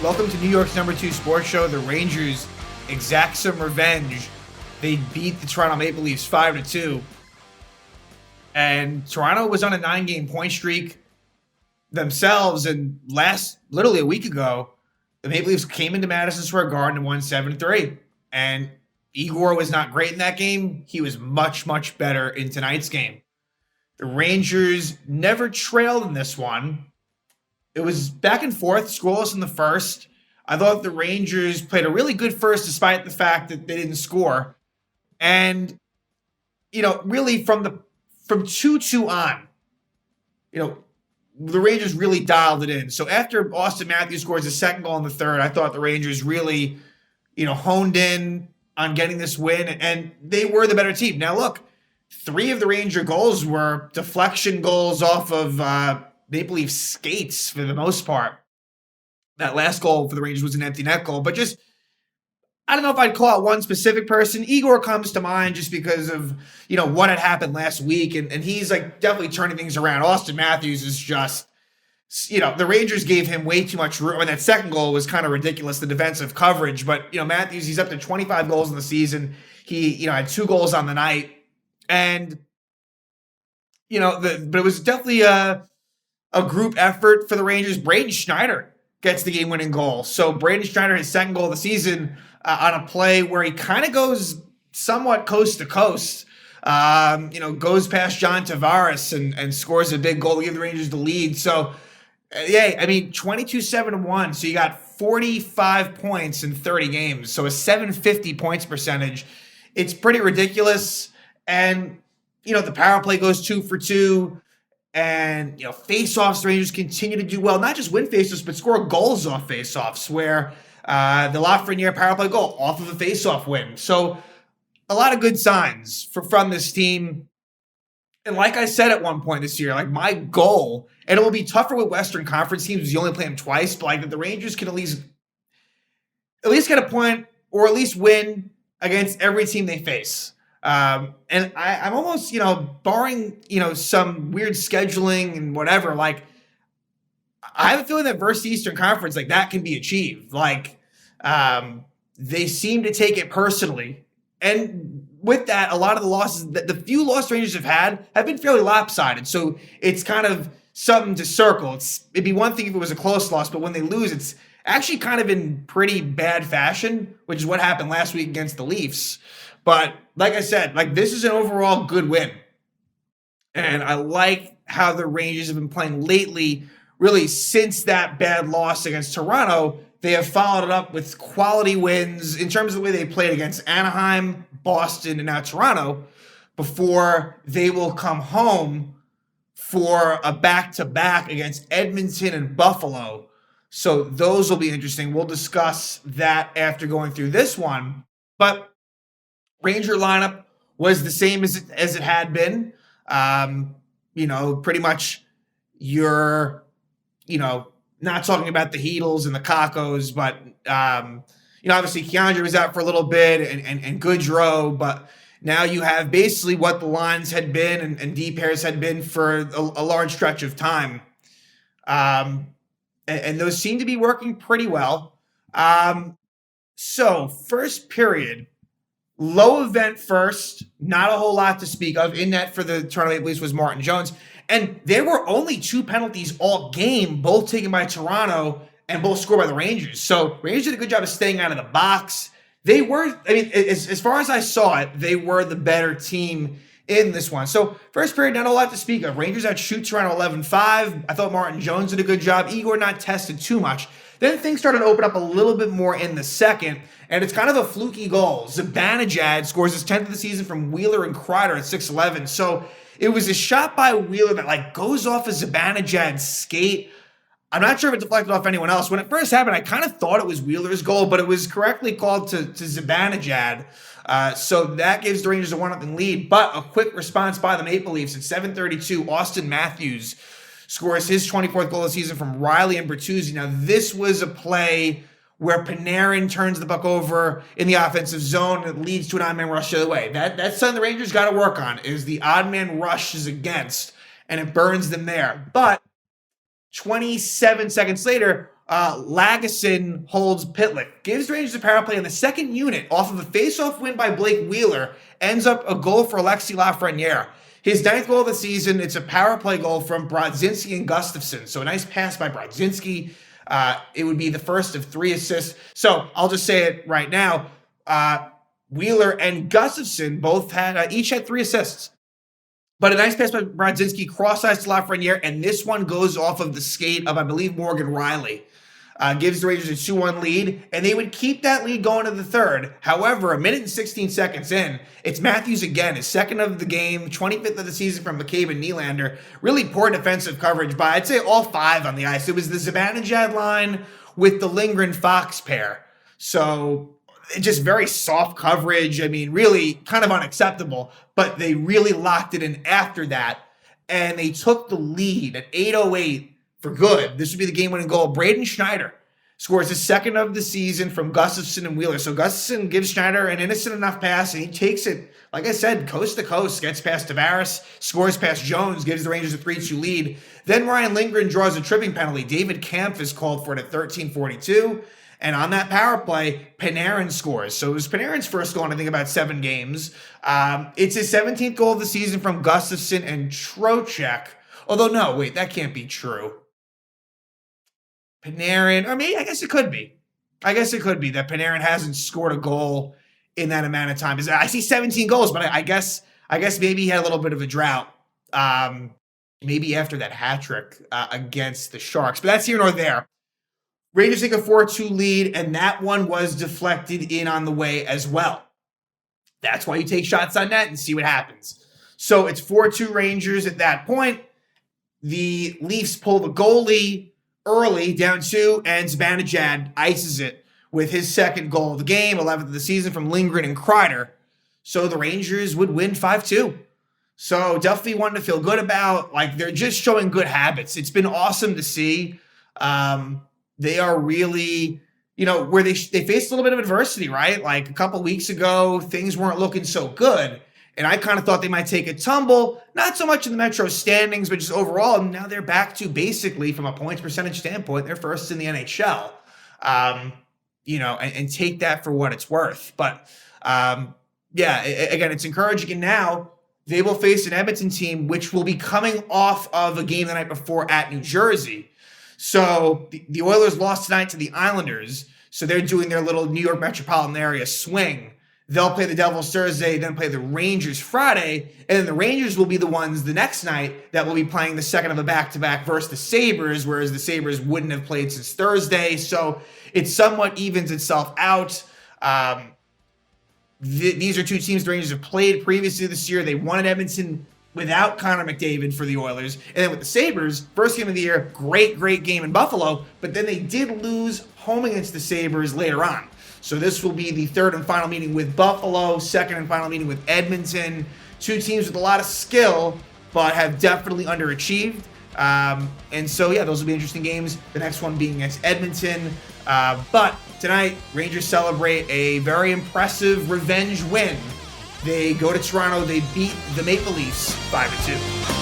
Welcome to New York's #2 sports show. The Rangers exact some revenge. They beat the Toronto Maple Leafs 5-2. And Toronto was on a 9-game point streak themselves. And literally a week ago, the Maple Leafs came into Madison Square Garden and won 7-3. And Igor was not great in that game. He was much, much better in tonight's game. The Rangers never trailed in this one. It was back and forth, scoreless in the first. I thought the Rangers played a really good first despite the fact that they didn't score. And, really from 2-2 on, the Rangers really dialed it in. So after Austin Matthews scores his second goal in the third, I thought the Rangers really, honed in on getting this win, and they were the better team. Now, look, 3 of the Ranger goals were deflection goals off of Maple Leaf skates for the most part. That last goal for the Rangers was an empty net goal, but I don't know if I'd call out one specific person. Igor comes to mind just because of, what had happened last week, and he's definitely turning things around. Austin Matthews is just, the Rangers gave him way too much room. I mean, that second goal was kind of ridiculous, the defensive coverage, but, Matthews, he's up to 25 goals in the season. He, had 2 goals on the night, and, but it was definitely a group effort for the Rangers. Braden Schneider gets the game-winning goal. So Braden Schneider, his second goal of the season, on a play where he kind of goes somewhat coast to coast, goes past John Tavares and scores a big goal to give the Rangers the lead. So, 22-7-1. So you got 45 points in 30 games. So a 750 points percentage. It's pretty ridiculous. And, the power play goes 2 for 2. And, face-offs, the Rangers continue to do well. Not just win face-offs, but score goals off face-offs, where the Lafreniere power play goal off of a face-off win. So a lot of good signs from this team. And like I said at one point this year, my goal, and it will be tougher with Western Conference teams because you only play them twice, but that the Rangers can at least get a point or at least win against every team they face. And I'm almost, barring, some weird scheduling and whatever, I have a feeling that versus the Eastern Conference, that can be achieved. They seem to take it personally. And with that, a lot of the losses, the few lost Rangers have been fairly lopsided. So it's kind of something to circle. It'd be one thing if it was a close loss, but when they lose, it's actually kind of in pretty bad fashion, which is what happened last week against the Leafs. But like I said, this is an overall good win. And I like how the Rangers have been playing lately. Really, since that bad loss against Toronto, they have followed it up with quality wins in terms of the way they played against Anaheim, Boston, and now Toronto before they will come home for a back-to-back against Edmonton and Buffalo. So those will be interesting. We'll discuss that after going through this one. But Ranger lineup was the same as it had been. Pretty much you're, not talking about the Heedles and the Kakos, but, obviously Keandre was out for a little bit and Goodrow, but now you have basically what the lines had been and D pairs had been for a large stretch of time. And those seem to be working pretty well. So first period, low event first, not a whole lot to speak of. In net for the Toronto Maple Leafs was Martin Jones. And there were only 2 penalties all game, both taken by Toronto and both scored by the Rangers. So Rangers did a good job of staying out of the box. They were, as far as I saw it, they were the better team in this one. So first period, not a lot to speak of. Rangers outshoot Toronto 11-5. I thought Martin Jones did a good job. Igor not tested too much. Then things started to open up a little bit more in the second, and it's kind of a fluky goal. Zibanejad scores his 10th of the season from Wheeler and Kreider at 6-11. So it was a shot by Wheeler that goes off of Zibanejad's skate. I'm not sure if it deflected off anyone else. When it first happened, I kind of thought it was Wheeler's goal, but it was correctly called to Zibanejad. So that gives the Rangers a 1-0 lead. But a quick response by the Maple Leafs at 7:32. Austin Matthews scores his 24th goal of the season from Riley and Bertuzzi. Now, this was a play where Panarin turns the puck over in the offensive zone and it leads to an odd man rush the other way. That's something the Rangers got to work on, is the odd man rush is against, and it burns them there. But 27 seconds later, Lagesson holds Pitlick, gives the Rangers a power play, and the second unit, off of a face-off win by Blake Wheeler, ends up a goal for Alexis Lafreniere. His 9th goal of the season, it's a power play goal from Brodzinski and Gustafsson. So a nice pass by Brodzinski. It would be the first of 3 assists. So I'll just say it right now. Wheeler and Gustafsson both had each had 3 assists. But a nice pass by Brodzinski, cross-ice to Lafreniere, and this one goes off of the skate of, I believe, Morgan Riley. Gives the Rangers a 2-1 lead, and they would keep that lead going to the third. However, 1 minute and 16 seconds in, it's Matthews again, his 2nd of the game, 25th of the season from McCabe and Nylander. Really poor defensive coverage by, I'd say, all 5 on the ice. It was the Zibanejad line with the Lindgren-Fox pair. So just very soft coverage. I mean, really kind of unacceptable, but they really locked it in after that, and they took the lead at 8:08 for good. This would be the game-winning goal. Braden Schneider scores his 2nd of the season from Gustafsson and Wheeler. So Gustafsson gives Schneider an innocent enough pass, and he takes it, like I said, coast to coast, gets past Tavares, scores past Jones, gives the Rangers a 3-2 lead. Then Ryan Lindgren draws a tripping penalty. David Kampf is called for it at 13:42. And on that power play, Panarin scores. So it was Panarin's first goal in, I think, about 7 games. It's his 17th goal of the season from Gustafsson and Trocheck. Although, no, wait, that can't be true. Panarin, I mean, I guess it could be. I guess it could be that Panarin hasn't scored a goal in that amount of time. I see 17 goals, but I guess maybe he had a little bit of a drought. Maybe after that hat trick against the Sharks. But that's here nor there. Rangers take a 4-2 lead, and that one was deflected in on the way as well. That's why you take shots on net and see what happens. So it's 4-2 Rangers at that point. The Leafs pull the goalie early, down 2, and Zibanejad ices it with his 2nd goal of the game, 11th of the season from Lindgren and Kreider. So the Rangers would win 5-2. So definitely one to feel good about. Like, they're just showing good habits. It's been awesome to see. They are really, where they faced a little bit of adversity, right? Like a couple weeks ago, things weren't looking so good. And I kind of thought they might take a tumble, not so much in the Metro standings, but just overall. And now they're back to basically, from a points percentage standpoint, they're first in the NHL. And take that for what it's worth. But again, it's encouraging. And now they will face an Edmonton team, which will be coming off of a game the night before at New Jersey. So the Oilers lost tonight to the Islanders. So they're doing their little New York metropolitan area swing. They'll play the Devils Thursday, then play the Rangers Friday, and then the Rangers will be the ones the next night that will be playing the 2nd of a back-to-back versus the Sabres, whereas the Sabres wouldn't have played since Thursday. So it somewhat evens itself out. These are 2 teams the Rangers have played previously this year. They won at Edmonton without Connor McDavid for the Oilers. And then with the Sabres, first game of the year, great game in Buffalo, but then they did lose home against the Sabres later on. So this will be the 3rd and final meeting with Buffalo, 2nd and final meeting with Edmonton. 2 teams with a lot of skill, but have definitely underachieved. And so, those will be interesting games. The next one being against Edmonton. But tonight, Rangers celebrate a very impressive revenge win. They go to Toronto. They beat the Maple Leafs 5-2.